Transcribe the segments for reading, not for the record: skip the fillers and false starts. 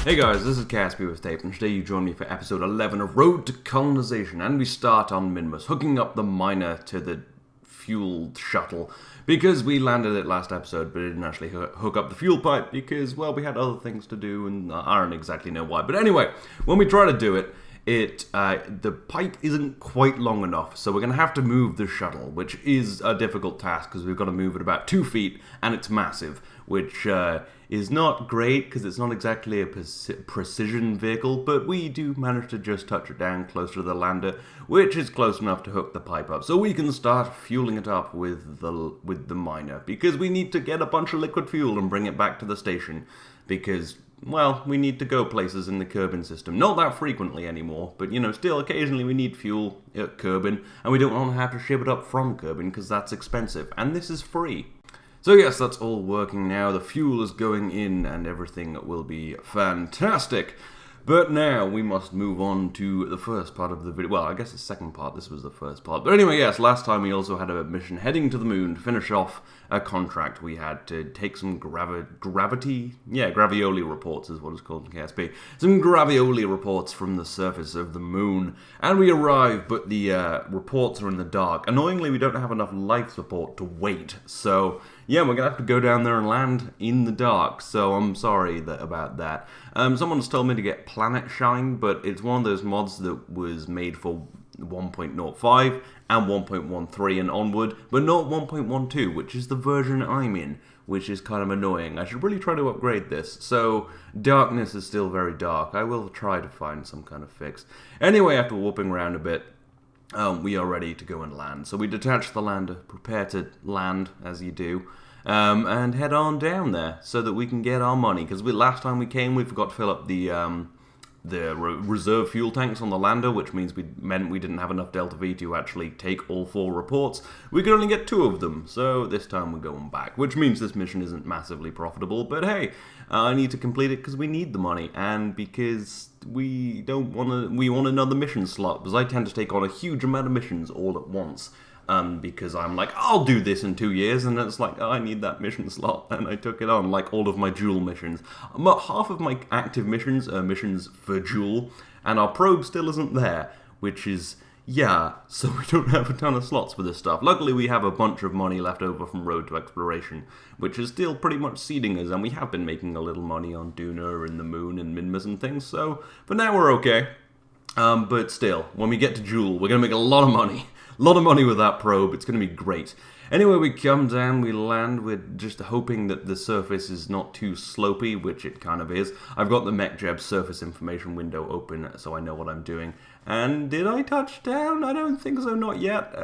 Hey guys, this is Caspi with Tape, and today you join me for episode 11 of Road to Colonisation, and we start on Minmus, hooking up the miner to the fuel shuttle, because we landed it last episode, but didn't actually hook up the fuel pipe, because, well, we had other things to do, and I don't exactly know why. But anyway, when we try to do it, the pipe isn't quite long enough, so we're going to have to move the shuttle, which is a difficult task, because we've got to move it about 2 feet, and it's massive, which is not great, because it's not exactly a precision vehicle, but we do manage to just touch it down closer to the lander, which is close enough to hook the pipe up, so we can start fueling it up with the miner, because we need to get a bunch of liquid fuel and bring it back to the station, because, well, we need to go places in the Kerbin system. Not that frequently anymore, but, you know, still occasionally we need fuel at Kerbin, and we don't want to have to ship it up from Kerbin, because that's expensive, and this is free. So yes, that's all working now, the fuel is going in, and everything will be fantastic. But now we must move on to the first part of the video. Well, I guess the second part, this was the first part. But anyway, yes, last time we also had a mission heading to the moon to finish off a contract. We had to take some gravioli reports is what it's called in KSP. Some gravioli reports from the surface of the moon. And we arrive, but the reports are in the dark. Annoyingly, we don't have enough life support to wait. So yeah, we're going to have to go down there and land in the dark, so I'm sorry about that. Someone's told me to get Planet Shine, but it's one of those mods that was made for 1.05 and 1.13 and onward, but not 1.12, which is the version I'm in, which is kind of annoying. I should really try to upgrade this. So darkness is still very dark. I will try to find some kind of fix. Anyway, after whooping around a bit, we are ready to go and land. So we detach the lander, prepare to land, as you do, and head on down there so that we can get our money. Because last time we came, we forgot to fill up the reserve fuel tanks on the lander, which meant we didn't have enough Delta V to actually take all 4 reports. We could only get 2 of them, so this time we're going back, which means this mission isn't massively profitable, but hey, I need to complete it because we need the money, and because we want another mission slot, because I tend to take on a huge amount of missions all at once. Because I'm like, I'll do this in 2 years, and it's like, oh, I need that mission slot, and I took it on, like all of my Joule missions. Half of my active missions are missions for Joule, and our probe still isn't there, which is, yeah, so we don't have a ton of slots for this stuff. Luckily, we have a bunch of money left over from Road to Exploration, which is still pretty much seeding us, and we have been making a little money on Duna and the Moon and Minmus and things, so for now we're okay. But still, when we get to Joule, we're going to make a lot of money. A lot of money with that probe, it's going to be great. Anyway, we come down, we land, we're just hoping that the surface is not too slopey, which it kind of is. I've got the MechJeb surface information window open, so I know what I'm doing. And did I touch down? I don't think so, not yet.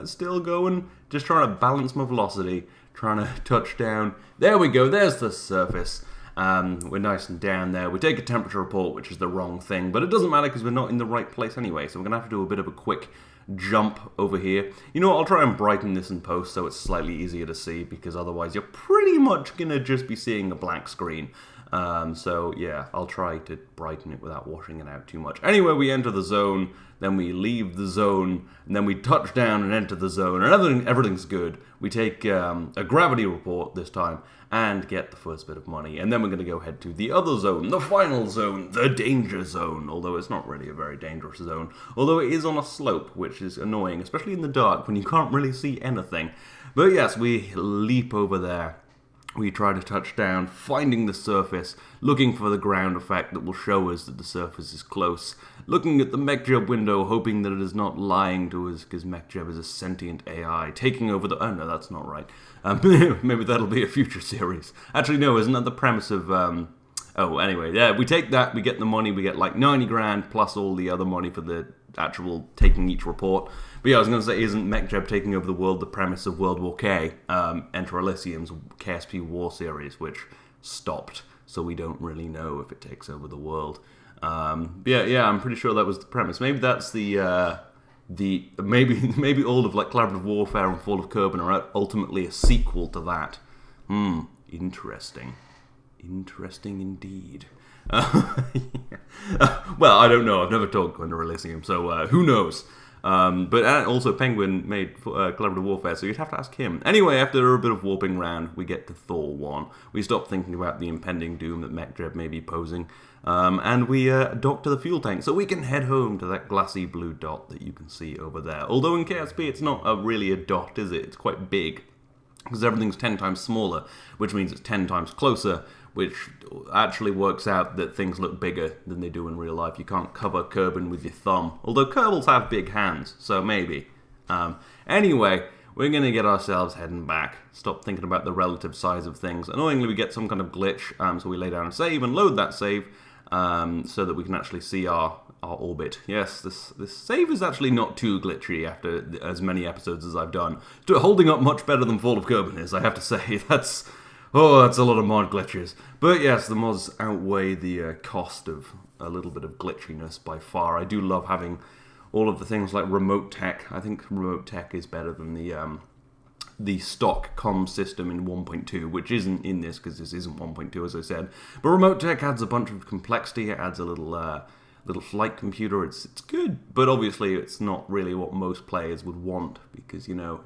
Still going, just trying to balance my velocity, trying to touch down. There we go, there's the surface. We're nice and down there. We take a temperature report, which is the wrong thing, but it doesn't matter because we're not in the right place anyway, so we're going to have to do a bit of a quick jump over here. You know what, I'll try and brighten this in post so it's slightly easier to see, because otherwise you're pretty much going to just be seeing a black screen. So yeah, I'll try to brighten it without washing it out too much. Anyway, we enter the zone, then we leave the zone, and then we touch down and enter the zone, and everything's good. We take a gravity report this time, and get the first bit of money, and then we're going to go head to the other zone, the final zone, the danger zone, although it's not really a very dangerous zone, although it is on a slope, which is annoying, especially in the dark when you can't really see anything. But yes, we leap over there. We try to touch down, finding the surface, looking for the ground effect that will show us that the surface is close, looking at the MechJeb window, hoping that it is not lying to us, because MechJeb is a sentient AI, taking over the... Oh, no, that's not right. Maybe that'll be a future series. Actually, no, isn't that the premise of... Oh, anyway, yeah, we take that, we get the money, we get like 90 grand, plus all the other money for the actual taking each report. But yeah, I was going to say, isn't MechJeb taking over the world the premise of World War K, Enter Elysium's KSP War series, which stopped, so we don't really know if it takes over the world. Yeah, I'm pretty sure that was the premise. Maybe that's maybe all of like Collaborative Warfare and Fall of Kerbin are ultimately a sequel to that. Interesting. Interesting indeed. Well, I don't know. I've never talked to Enter Elysium, so who knows? But also Penguin made Collaborative Warfare, so you'd have to ask him. Anyway, after a bit of warping around, we get to Thor 1. We stop thinking about the impending doom that MechDread may be posing, and we dock to the fuel tank, so we can head home to that glassy blue dot that you can see over there. Although in KSP it's not really a dot, is it? It's quite big, because everything's 10 times smaller, which means it's 10 times closer, which actually works out that things look bigger than they do in real life. You can't cover Kerbal with your thumb, although Kerbals have big hands, so maybe. Anyway, we're going to get ourselves heading back, stop thinking about the relative size of things. Annoyingly, we get some kind of glitch, so we lay down a save and load that save, so that we can actually see our orbit. Yes, this save is actually not too glitchy after as many episodes as I've done. Holding up much better than Fall of Kerbal is, I have to say. That's a lot of mod glitches. But yes, the mods outweigh the cost of a little bit of glitchiness by far. I do love having all of the things like remote tech. I think remote tech is better than the stock comm system in 1.2, which isn't in this because this isn't 1.2, as I said. But remote tech adds a bunch of complexity. It adds a little flight computer. It's good, but obviously it's not really what most players would want because, you know,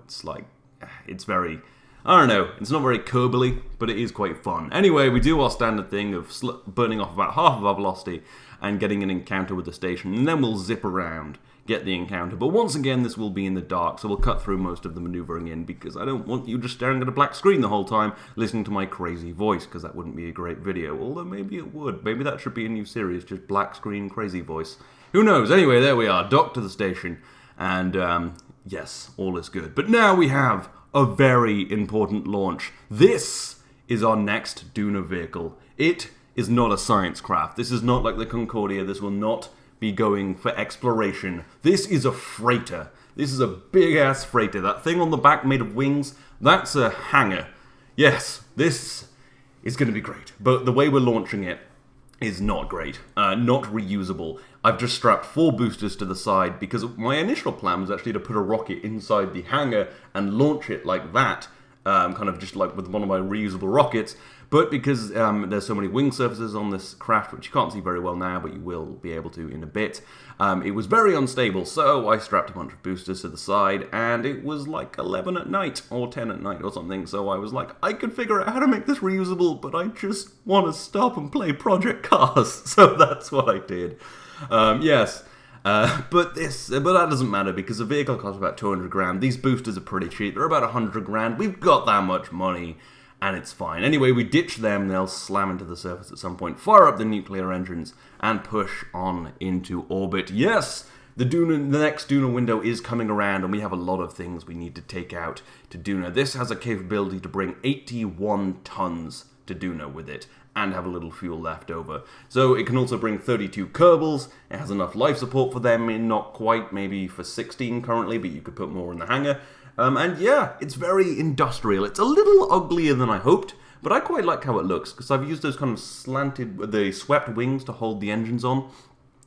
it's very, I don't know, it's not very Kerbal-y, but it is quite fun. Anyway, we do our standard thing of burning off about half of our velocity and getting an encounter with the station, and then we'll zip around, get the encounter. But once again, this will be in the dark, so we'll cut through most of the maneuvering in, because I don't want you just staring at a black screen the whole time, listening to my crazy voice, because that wouldn't be a great video. Although maybe it would. Maybe that should be a new series, just black screen crazy voice. Who knows? Anyway, there we are, docked to the station, and yes, all is good. But now we have a very important launch. This is our next Duna vehicle. It is not a science craft. This is not like the Concordia. This will not be going for exploration. This is a freighter. This is a big-ass freighter. That thing on the back made of wings, that's a hangar. Yes, this is going to be great. But the way we're launching it is not great. Not reusable. I've just strapped 4 boosters to the side because my initial plan was actually to put a rocket inside the hangar and launch it like that, kind of just like with one of my reusable rockets. But because there's so many wing surfaces on this craft, which you can't see very well now, but you will be able to in a bit, it was very unstable, so I strapped a bunch of boosters to the side, and it was like 11 at night, or 10 at night or something, so I was like, I could figure out how to make this reusable, but I just want to stop and play Project Cars, so that's what I did. Yes. But that doesn't matter because the vehicle costs about 200 grand. These boosters are pretty cheap. They're about 100 grand. We've got that much money, and it's fine. Anyway, we ditch them. They'll slam into the surface at some point, fire up the nuclear engines, and push on into orbit. Yes, the next Duna window is coming around, and we have a lot of things we need to take out to Duna. This has a capability to bring 81 tons to Duna with it, and have a little fuel left over. So it can also bring 32 Kerbals. It has enough life support for them, not quite, maybe for 16 currently, but you could put more in the hangar. And yeah, it's very industrial. It's a little uglier than I hoped, but I quite like how it looks, because I've used those kind of the swept wings to hold the engines on.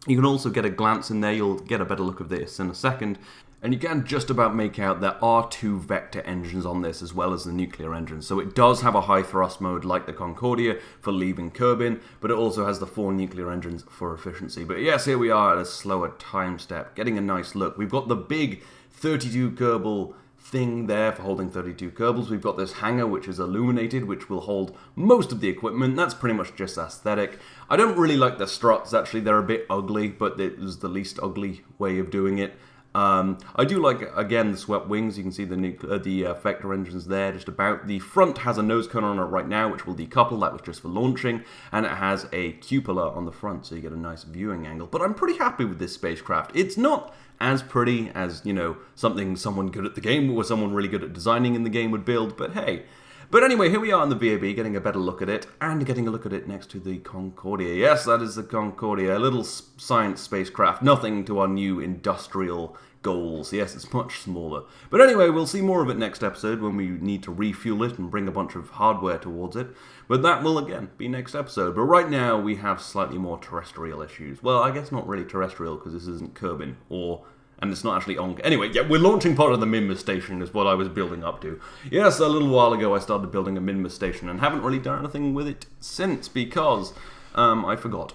You can also get a glance in there. You'll get a better look of this in a second. And you can just about make out there are 2 vector engines on this as well as the nuclear engine. So it does have a high thrust mode like the Concordia for leaving Kerbal, but it also has the 4 nuclear engines for efficiency. But yes, here we are at a slower time step, getting a nice look. We've got the big 32 Kerbal thing there for holding 32 Kerbals. We've got this hangar which is illuminated, which will hold most of the equipment. That's pretty much just aesthetic. I don't really like the struts, actually. They're a bit ugly, but it was the least ugly way of doing it. I do like, again, the swept wings. You can see the vector engines there just about. The front has a nose cone on it right now, which will decouple. That was just for launching. And it has a cupola on the front, so you get a nice viewing angle. But I'm pretty happy with this spacecraft. It's not as pretty as, you know, something someone good at the game or someone really good at designing in the game would build, but hey. But anyway, here we are in the VAB, getting a better look at it, and getting a look at it next to the Concordia. Yes, that is the Concordia, a little science spacecraft, nothing to our new industrial goals. Yes, it's much smaller. But anyway, we'll see more of it next episode when we need to refuel it and bring a bunch of hardware towards it. But that will, again, be next episode. But right now, we have slightly more terrestrial issues. Well, I guess not really terrestrial, because this isn't Kerbal, and it's not actually on... Anyway, yeah, we're launching part of the Minmus station is what I was building up to. Yes, a little while ago I started building a Minmus station and haven't really done anything with it since because I forgot.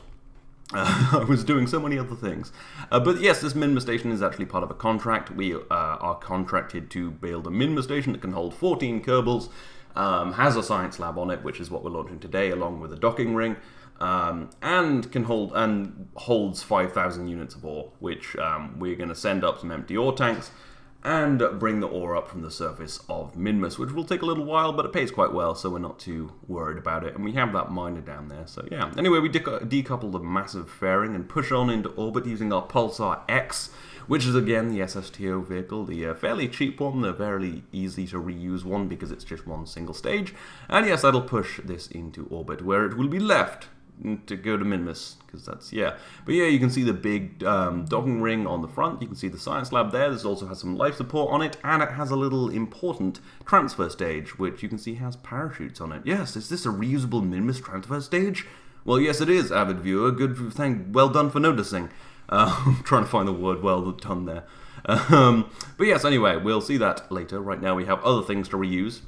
I was doing so many other things. But yes, this Minmus station is actually part of a contract. We are contracted to build a Minmus station that can hold 14 Kerbals, has a science lab on it, which is what we're launching today, along with a docking ring, and holds 5,000 units of ore, which we're going to send up some empty ore tanks and bring the ore up from the surface of Minmus, which will take a little while, but it pays quite well, so we're not too worried about it. And we have that miner down there, so yeah. Anyway, we decouple the massive fairing and push on into orbit using our Pulsar X, which is again the SSTO vehicle, the fairly cheap one, the fairly easy to reuse one because it's just one single stage. And yes, that'll push this into orbit, where it will be left to go to Minmus, because that's, yeah. But yeah, you can see the big docking ring on the front, you can see the science lab there, this also has some life support on it, and it has a little important transfer stage, which you can see has parachutes on it. Yes, is this a reusable Minmus transfer stage? Well, yes it is, avid viewer, well done for noticing. I'm trying to find the word well done there. But yes, anyway, we'll see that later. Right now we have other things to reuse,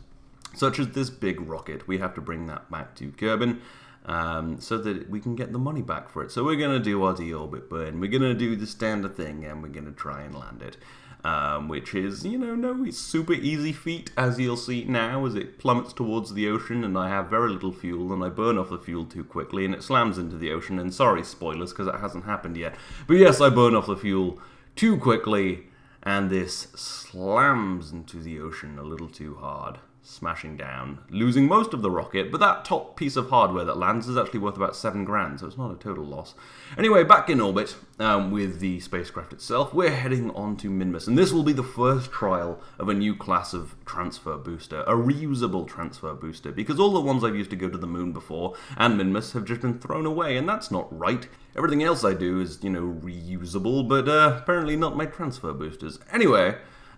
such as this big rocket. We have to bring that back to Kerbin, so that we can get the money back for it. So we're going to do our deorbit burn, we're going to do the standard thing, and we're going to try and land it. Which is, no super easy feat, as you'll see now, as it plummets towards the ocean, and I have very little fuel, and I burn off the fuel too quickly, and it slams into the ocean, and sorry, spoilers, because it hasn't happened yet. But yes, I burn off the fuel too quickly, and this slams into the ocean a little too hard, smashing down, losing most of the rocket, but that top piece of hardware that lands is actually worth about 7 grand, so it's not a total loss. Anyway, back in orbit with the spacecraft itself, we're heading on to Minmus, and this will be the first trial of a new class of transfer booster, a reusable transfer booster, because all the ones I've used to go to the moon before and Minmus have just been thrown away, and that's not right. Everything else I do is, reusable, but apparently not my transfer boosters. Anyway,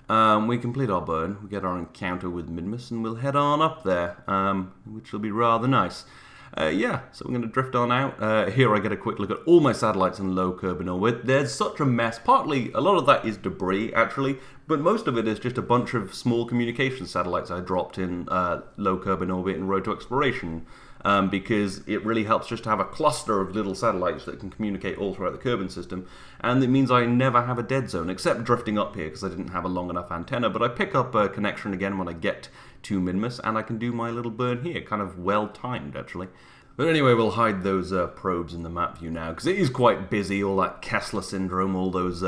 we complete our burn, we get our encounter with Minmus, and we'll head on up there, which will be rather nice. Yeah, so we're going to drift on out. Here I get a quick look at all my satellites in low Kerbin orbit. There's such a mess. Partly, a lot of that is debris, actually, but most of it is just a bunch of small communication satellites I dropped in low Kerbin orbit and road to exploration. Because it really helps just to have a cluster of little satellites that can communicate all throughout the Kerbin system, and it means I never have a dead zone, except drifting up here because I didn't have a long enough antenna, but I pick up a connection again when I get to Minmus, and I can do my little burn here, kind of well-timed, actually. But anyway, we'll hide those probes in the map view now, because it is quite busy, all that Kessler syndrome, all those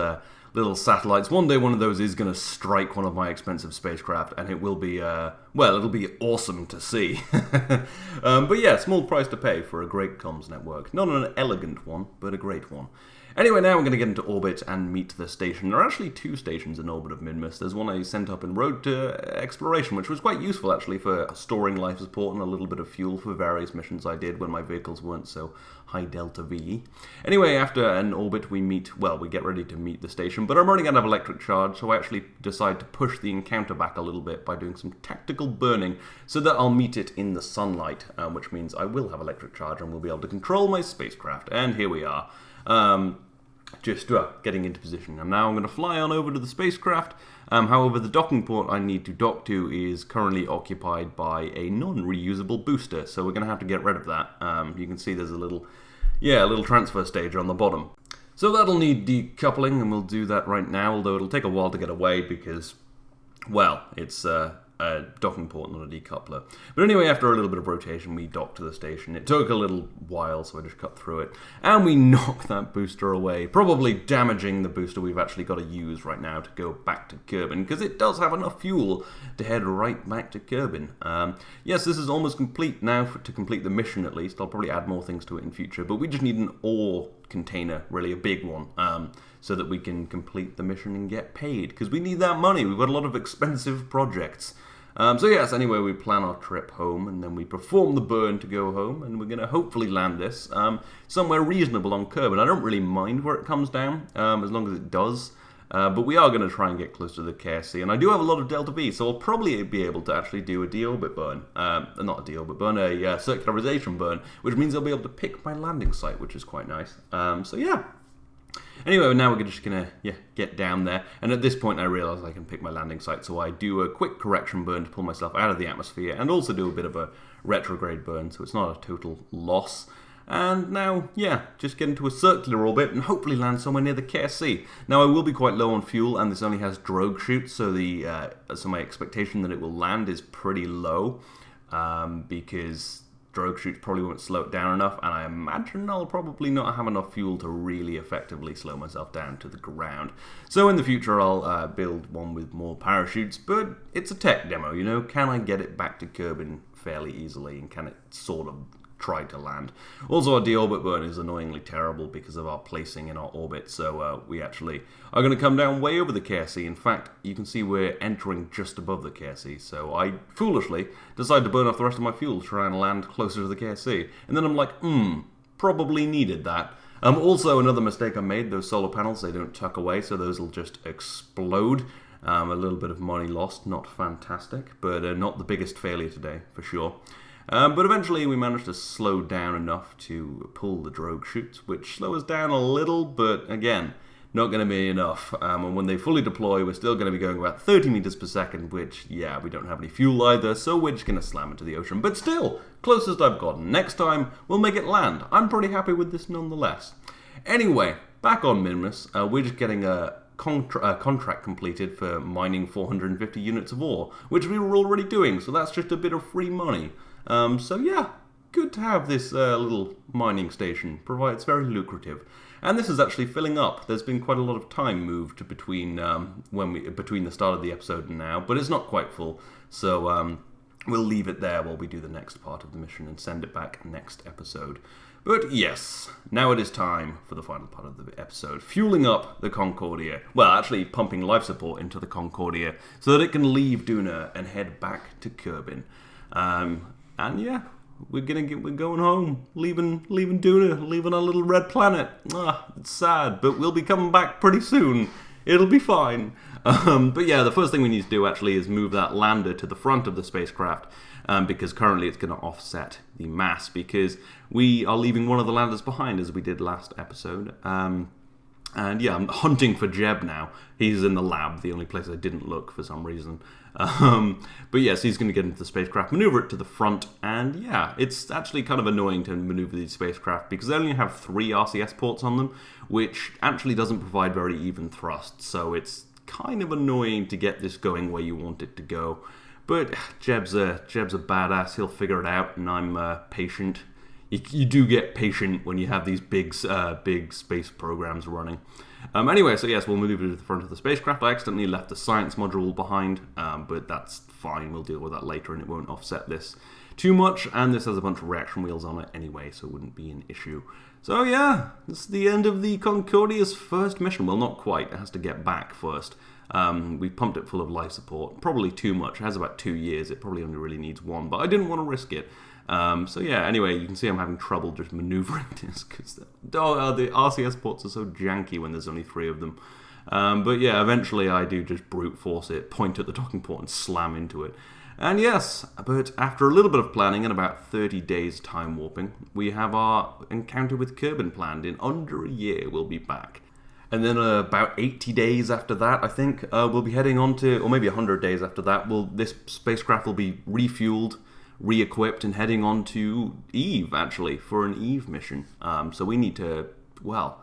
little satellites. One day one of those is going to strike one of my expensive spacecraft, and it will be, it'll be awesome to see. But yeah, small price to pay for a great comms network. Not an elegant one, but a great one. Anyway, now we're going to get into orbit and meet the station. There are actually 2 stations in orbit of Minmus. There's one I sent up in road to exploration, which was quite useful actually for storing life support and a little bit of fuel for various missions I did when my vehicles weren't so high delta V. Anyway, after an orbit we get ready to meet the station, but I'm running out of electric charge, so I actually decide to push the encounter back a little bit by doing some tactical burning so that I'll meet it in the sunlight, which means I will have electric charge and will be able to control my spacecraft. And here we are. Just getting into position. And now I'm going to fly on over to the spacecraft. However, the docking port I need to dock to is currently occupied by a non-reusable booster, so we're going to have to get rid of that. You can see there's a little transfer stage on the bottom. So that'll need decoupling, and we'll do that right now, although it'll take a while to get away because, it's a docking port, not a decoupler. But anyway, after a little bit of rotation, we docked to the station. It took a little while, so I just cut through it. And we knocked that booster away, probably damaging the booster we've actually got to use right now to go back to Kerbin, because it does have enough fuel to head right back to Kerbin. Yes, this is almost complete now, to complete the mission at least. I'll probably add more things to it in future, but we just need an ore container, really a big one, so that we can complete the mission and get paid, because we need that money. We've got a lot of expensive projects. So yes, anyway, we plan our trip home, and then we perform the burn to go home, and we're going to hopefully land this somewhere reasonable on Kerbin. I don't really mind where it comes down, as long as it does, but we are going to try and get close to the KSC, and I do have a lot of Delta V, so I'll probably be able to actually do a deorbit burn, not a deorbit burn, a circularization burn, which means I'll be able to pick my landing site, which is quite nice. So yeah. Anyway, now we're just going to get down there, and at this point I realise I can pick my landing site, so I do a quick correction burn to pull myself out of the atmosphere, and also do a bit of a retrograde burn, so it's not a total loss. And now, yeah, just get into a circular orbit and hopefully land somewhere near the KSC. Now, I will be quite low on fuel, and this only has drogue chutes, so my expectation that it will land is pretty low, because drogue chutes probably won't slow it down enough, and I imagine I'll probably not have enough fuel to really effectively slow myself down to the ground. So in the future, I'll build one with more parachutes, but it's a tech demo, you know? Can I get it back to Kerbin fairly easily, and can it sort of try to land? Also, our deorbit burn is annoyingly terrible because of our placing in our orbit, so we actually are going to come down way over the KSC. In fact, you can see we're entering just above the KSC, so I foolishly decided to burn off the rest of my fuel to try and land closer to the KSC, and then I'm like, probably needed that. Also, another mistake I made, those solar panels, they don't tuck away, so those will just explode. A little bit of money lost, not fantastic, but not the biggest failure today, for sure. But eventually we managed to slow down enough to pull the drogue chutes, which slow us down a little, but again, not going to be enough. And when they fully deploy, we're still going to be going about 30 meters per second, which, yeah, we don't have any fuel either, so we're just going to slam into the ocean. But still, closest I've gotten. Next time, we'll make it land. I'm pretty happy with this nonetheless. Anyway, back on Minmus, we're just getting a contract completed for mining 450 units of ore, which we were already doing, so that's just a bit of free money. So yeah, good to have this little mining station. It's very lucrative. And this is actually filling up. There's been quite a lot of time moved between between the start of the episode and now, but it's not quite full. So we'll leave it there while we do the next part of the mission and send it back next episode. But yes, now it is time for the final part of the episode. Fueling up the Concordia. Well, actually pumping life support into the Concordia so that it can leave Duna and head back to Kerbin. And yeah, we're going home, leaving Duna, leaving our little red planet. It's sad, but we'll be coming back pretty soon. It'll be fine. But yeah, the first thing we need to do actually is move that lander to the front of the spacecraft, because currently it's going to offset the mass, because we are leaving one of the landers behind, as we did last episode. And yeah, I'm hunting for Jeb now. He's in the lab, the only place I didn't look for some reason. But yes, he's going to get into the spacecraft, maneuver it to the front, and yeah, it's actually kind of annoying to maneuver these spacecraft because they only have 3 RCS ports on them, which actually doesn't provide very even thrust, so it's kind of annoying to get this going where you want it to go. But Jeb's a badass, he'll figure it out, and I'm patient. You do get patient when you have these big space programs running. Anyway, so yes, we'll move to the front of the spacecraft. I accidentally left the science module behind, but that's fine. We'll deal with that later, and it won't offset this too much. And this has a bunch of reaction wheels on it anyway, so it wouldn't be an issue. So yeah, this is the end of the Concordia's first mission. Well, not quite. It has to get back first. We pumped it full of life support. Probably too much. It has about 2 years. It probably only really needs 1, but I didn't want to risk it. So yeah, anyway, you can see I'm having trouble just maneuvering this because the RCS ports are so janky when there's only 3 of them. But yeah, eventually I do just brute force it, point at the docking port and slam into it. And yes, but after a little bit of planning and about 30 days time warping, we have our encounter with Kerbin planned. In under a year we'll be back. And then about 80 days after that, I think, we'll be heading on to, or maybe 100 days after that, this spacecraft will be refueled, re-equipped, and heading on to Eve, actually, for an Eve mission. So we need to, well,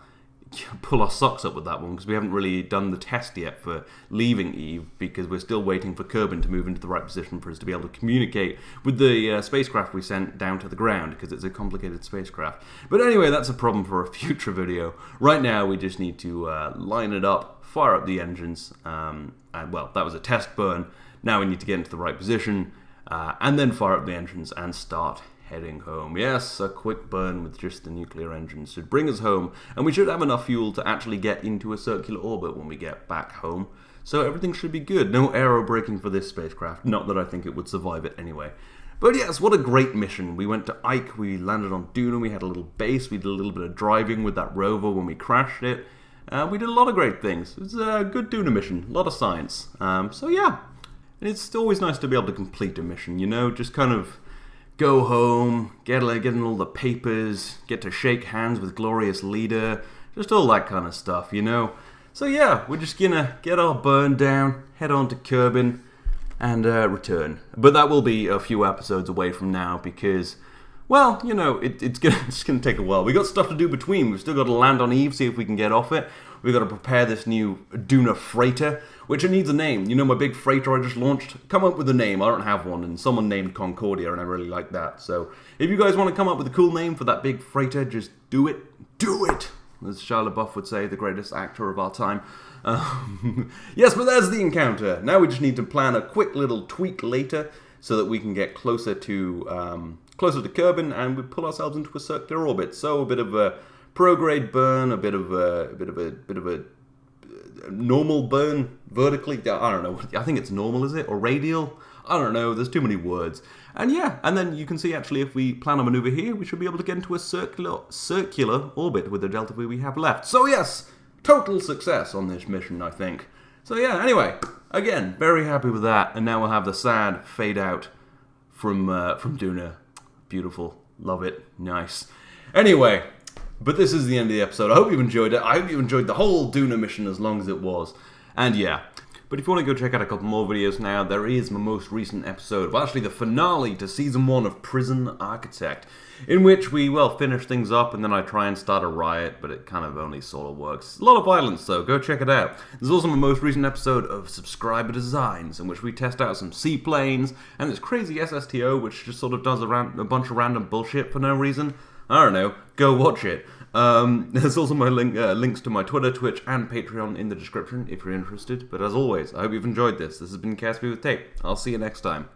pull our socks up with that one, because we haven't really done the test yet for leaving Eve, because we're still waiting for Kerbin to move into the right position for us to be able to communicate with the spacecraft we sent down to the ground, because it's a complicated spacecraft. But anyway, that's a problem for a future video. Right now, we just need to line it up, fire up the engines, and well, that was a test burn. Now we need to get into the right position, and then fire up the engines and start heading home. Yes, a quick burn with just the nuclear engines should bring us home, and we should have enough fuel to actually get into a circular orbit when we get back home. So everything should be good. No aero braking for this spacecraft. Not that I think it would survive it anyway. But yes, what a great mission. We went to Ike, we landed on Duna, we had a little base, we did a little bit of driving with that rover when we crashed it. We did a lot of great things. It was a good Duna mission, a lot of science. So yeah, and it's always nice to be able to complete a mission, you know, just kind of go home, get in all the papers, get to shake hands with glorious leader, just all that kind of stuff, you know. So yeah, we're just gonna get our burn down, head on to Kerbin, and return. But that will be a few episodes away from now, because, Well, you know, it's gonna take a while. We got stuff to do between. We've still got to land on Eve, see if we can get off it. We've got to prepare this new Duna freighter, which it needs a name. You know, my big freighter I just launched? Come up with a name. I don't have one, and someone named Concordia, and I really like that. So, if you guys want to come up with a cool name for that big freighter, just do it. Do it! As Shia LaBeouf would say, the greatest actor of our time. Yes, but there's the encounter. Now we just need to plan a quick little tweak later so that we can get closer to Kerbal, and we pull ourselves into a circular orbit. So a bit of a prograde burn, a bit of a normal burn vertically. I don't know. I think it's normal, is it, or radial? I don't know. There's too many words. And yeah, and then you can see actually if we plan a maneuver here, we should be able to get into a circular orbit with the delta V we have left. So yes, total success on this mission, I think. So yeah. Anyway, again, very happy with that. And now we'll have the sad fade out from Duna. Beautiful. Love it. Nice. Anyway, but this is the end of the episode. I hope you've enjoyed it. I hope you enjoyed the whole Duna mission as long as it was. And yeah. But if you want to go check out a couple more videos now, there is my most recent episode, well actually the finale to Season 1 of Prison Architect, in which we, well, finish things up and then I try and start a riot, but it kind of only sort of works. A lot of violence though, go check it out. There's also my most recent episode of Subscriber Designs, in which we test out some seaplanes, and this crazy SSTO which just sort of does a bunch of random bullshit for no reason. I don't know, go watch it. There's also my links to my Twitter, Twitch, and Patreon in the description if you're interested. But as always, I hope you've enjoyed this. This has been Caspi with Tape. I'll see you next time.